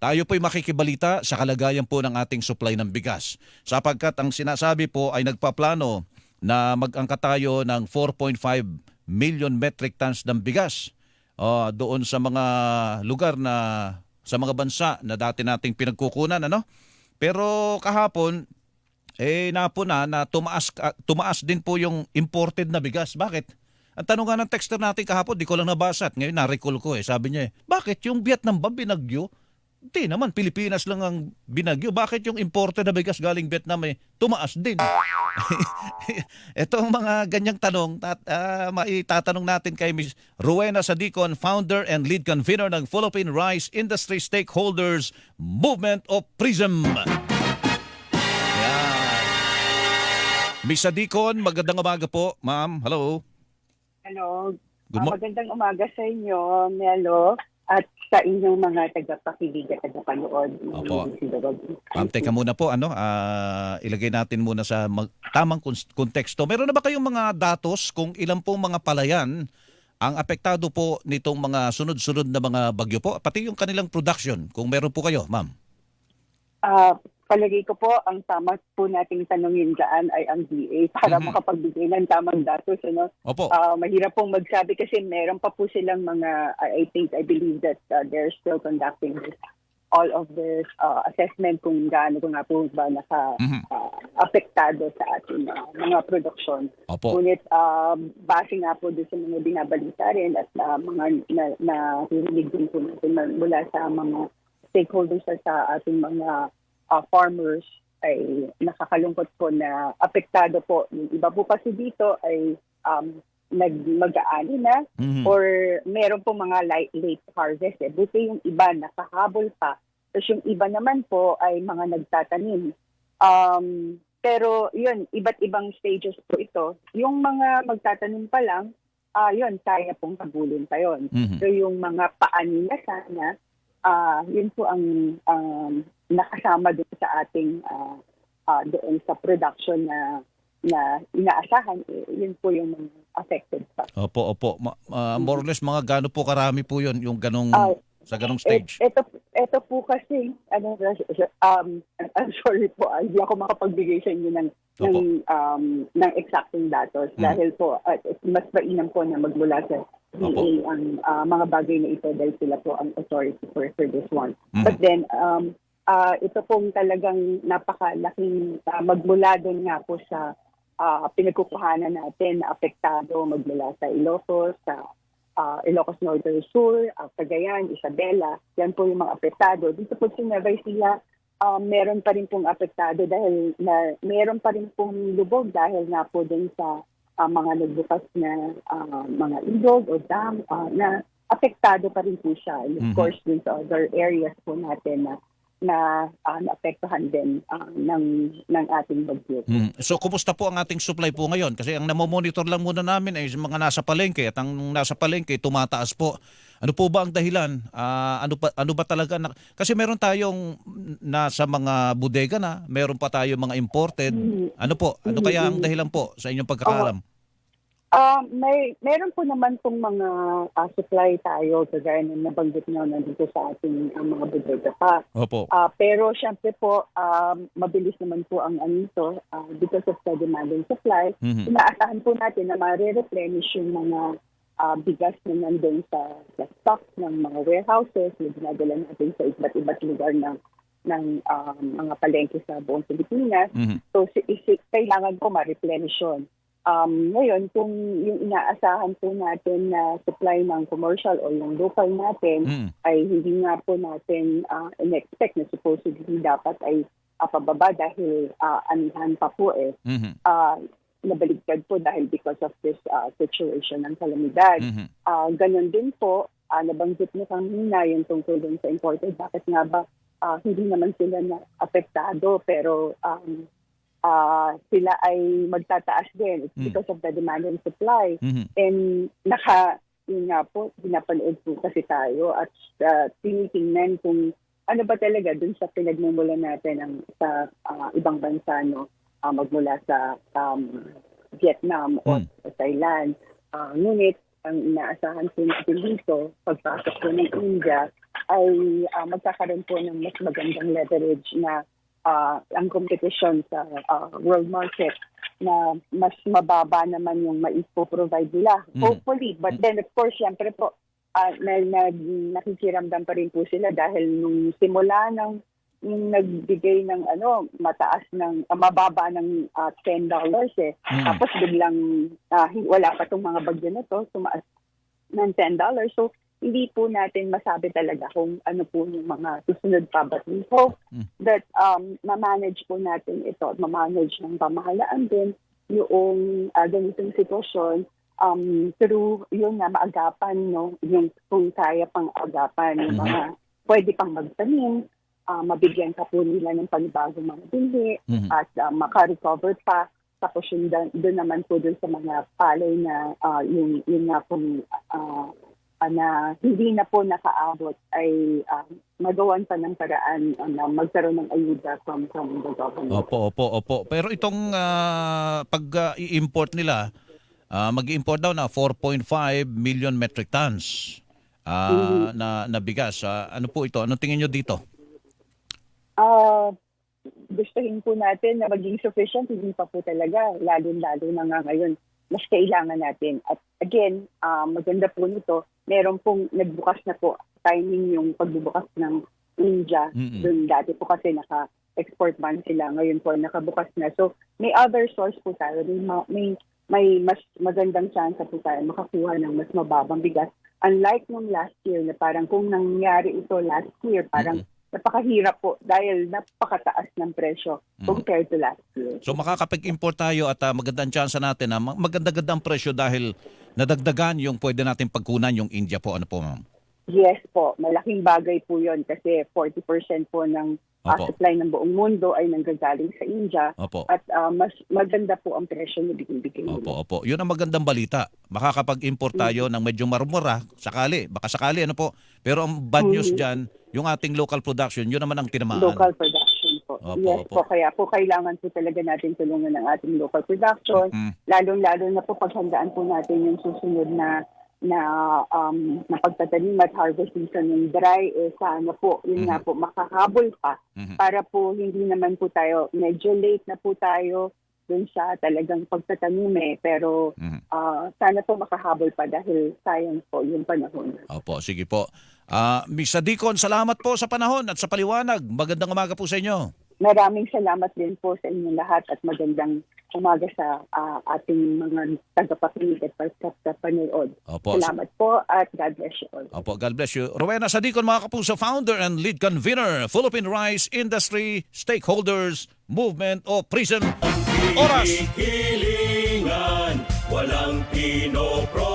tayo po'y makikibalita sa kalagayan po ng ating supply ng bigas. Sapagkat ang sinasabi po ay nagpaplano na mag-angkat tayo ng 4.5 million metric tons ng bigas doon sa mga lugar na sa mga bansa na dati nating pinagkukunan, ano? Pero kahapon napuna na tumaas din po yung imported na bigas. Bakit? Ang tanong nga ng texter natin kahapon, di ko lang nabasa at ngayon na-recall ko Sabi niya bakit yung Vietnam ba binagyo? Hindi naman, Pilipinas lang ang binagyo. Bakit yung imported na bigas galing Vietnam tumaas din? Ito ang mga ganyang tanong maitatanong natin kay Ms. Rowena Sadicon, founder and lead convener ng Philippine Rice Industry Stakeholders Movement of PRISM. Ms. Sadicon, magandang umaga po, ma'am. Hello. Hello. Good Magandang umaga sa inyo, Melo, at sa inyong mga tagapakilig at tagapanood. Opo. Ma'am, teka muna po, ilagay natin muna sa tamang konteksto. Meron na ba kayong mga datos kung ilan pong mga palayan ang apektado po nitong mga sunod-sunod na mga bagyo po? Pati yung kanilang production, kung meron po kayo, ma'am. Palagay ko po, ang tama po nating tanungin dyan ay ang DA para makapagbigay ng tamang datos. Opo. Mahirap pong magsabi kasi meron pa po silang mga, I believe that they're still conducting all of this assessment kung gaano ko nga po ba apektado sa ating mga produksyon. Opo. Ngunit base nga po doon sa mga binabalita rin at mga narinig din po natin mula sa mga stakeholders sa ating mga farmers ay nakakalungkot po na apektado po. Yung iba po kasi dito ay mag-aani na or meron po mga late harvest. Buti yung iba nakahabol pa. Tapos yung iba naman po ay mga nagtatanim. Pero yun, iba't ibang stages po ito. Yung mga magtatanim pa lang, yun, kaya pong habulin pa yun. So yung mga paani na sana, yun po ang nakasama doon sa ating doon sa production na inaasahan, yun po yung mga affected pa. Opo. More or less, mga gaano po karami po yun, yung ganong, sa ganong stage? Ito po kasi, I'm sorry po, hindi ako makapagbigay sa inyo ng exacting datos dahil po, mas mainam po na magmula sa DA ang mga bagay na ito dahil sila po ang authority for this one. But then, ito pong talagang napakalaking magmula doon nga po sa pinagkukuhanan natin na apektado magmula sa Ilocos, sa Ilocos Norte Sur, Cagayan, Isabela. Yan po yung mga apektado. Dito po sa Nueva Ecija, meron pa rin pong apektado dahil meron pa rin pong lubog dahil nga po din sa mga nagbukas na mga ilog o dam na apektado pa rin po siya. And of course, din sa other areas po natin na naapektuhan din ng ating bagyo. So, kumusta po ang ating supply po ngayon? Kasi ang namomonitor lang muna namin ay mga nasa palengke at ang nasa palengke tumataas po. Ano po ba ang dahilan? Ano ba talaga? Kasi meron tayong nasa mga bodega na, meron pa tayong mga imported. Ano po? Ano kaya ang dahilan po sa inyong pagkakaalam? Meron po naman pong mga supply tayo kagaya ng nabanggit nyo nandito sa ating mga bodega pa. Opo. Pero syempre po, mabilis naman po ang ito because of the demand and supply. Inaasahan po natin na ma-replenish yung mga bigas na nandun sa stock ng mga warehouses na dinadala natin sa iba't lugar ng mga palengke sa buong Pilipinas. So, kailangan po ma-replenish yun. Ngayon, kung yung inaasahan po natin na supply ng commercial o yung local natin ay hindi nga po natin in-expect na supposedly dapat ay pababa dahil anihan pa po nabaligtad po dahil because of this situation ng kalamidad. Ganon din po, nabanggit mo kanina yung tungkol din sa imported. Bakit nga ba hindi naman sila na apektado pero sila ay magtataas din. It's because of the demand and supply. And yun nga po, pinapanood po kasi tayo at tinitingnan kung ano ba talaga dun sa pinagmumula natin sa ibang bansa, magmula sa Vietnam o sa Thailand. Ngunit, ang inaasahan po natin dito, pagpasok po ng India, ay magkakaroon po ng mas magandang leverage na ang competition sa world market na mas mababa naman yung maipo-provide nila. Hopefully. But then, of course, syempre po, nakikiramdam pa rin po sila dahil nung simula ng nagbigay ng mataas ng mababa ng $10 tapos biglang wala pa tong mga bagyo na to, tumaas ng $10. So hindi po natin masabi talaga kung ano po yung mga susunod pa, but we hope that ma-manage po natin ito at ma-manage ng pamahalaan din yung ganitong sitwasyon through yung maagapan, no, yung kung kaya pang agapan yung mga pwede pang magtanim, mabigyan ka po nila ng panibagong mga binhi at maka-recover pa. Tapos doon naman po doon sa mga palay na yung nga pong na hindi na po nakaabot ay magawan pa ng paraan na magkaroon ng ayuda from the government. Opo. Pero itong pag-i-import nila, mag-i-import daw na 4.5 million metric tons na bigas. Ano po ito? Ano tingin nyo dito? Gustuhin po natin na maging sufficient, hindi pa po talaga, lalo-lalo na nga ngayon, mas kailangan natin. At again, maganda po nito, meron pong nagbukas na po, timing yung pagbubukas ng India. Doon dati po kasi naka-export ban sila, ngayon po nakabukas na. So may other source po tayo, may mas magandang chance po tayo makakuha ng mas mababang bigas. Unlike nung last year, na parang kung nangyari ito last year, parang napakahirap po dahil napakataas ng presyo compared to last year. So makakapag-import tayo at magandang chance natin na maganda-gandang presyo dahil nadagdagan yung pwede natin pagkunan yung India po. Ano po, ma'am? Yes po, malaking bagay po yun kasi 40% po ng supply ng buong mundo ay nanggagaling sa India. At mas maganda po ang presyo na bigay nila. Opo. Yun ang magandang balita. Makakapag-import tayo ng medyo marumura, baka sakali, ano po. Pero ang bad news dyan, yung ating local production, yun naman ang tinamaan. Local production po. Yes po, kaya po kailangan po talaga natin tulungan ng ating local production. Lalong-lalo na po paghandaan po natin yung susunod na pagtatanim at harvest season ng dry, sana po, yun nga po, makahabol pa para po hindi naman po tayo, medyo late na po tayo dun sa talagang pagtatanim pero sana po makahabol pa dahil sayang po yung panahon. Opo, sige po. Miss Adicon, salamat po sa panahon at sa paliwanag. Magandang umaga po sa inyo. Maraming salamat din po sa inyong lahat at magandang umaga sa ating mga tagapakinig at panood. Salamat po at God bless you all. Opo, God bless you. Rowena Sadicon, mga kapuso, founder and lead convener, Philippine Rice Industry Stakeholders Movement o PRISM. Oras! Hilingan, walang pinoproblema.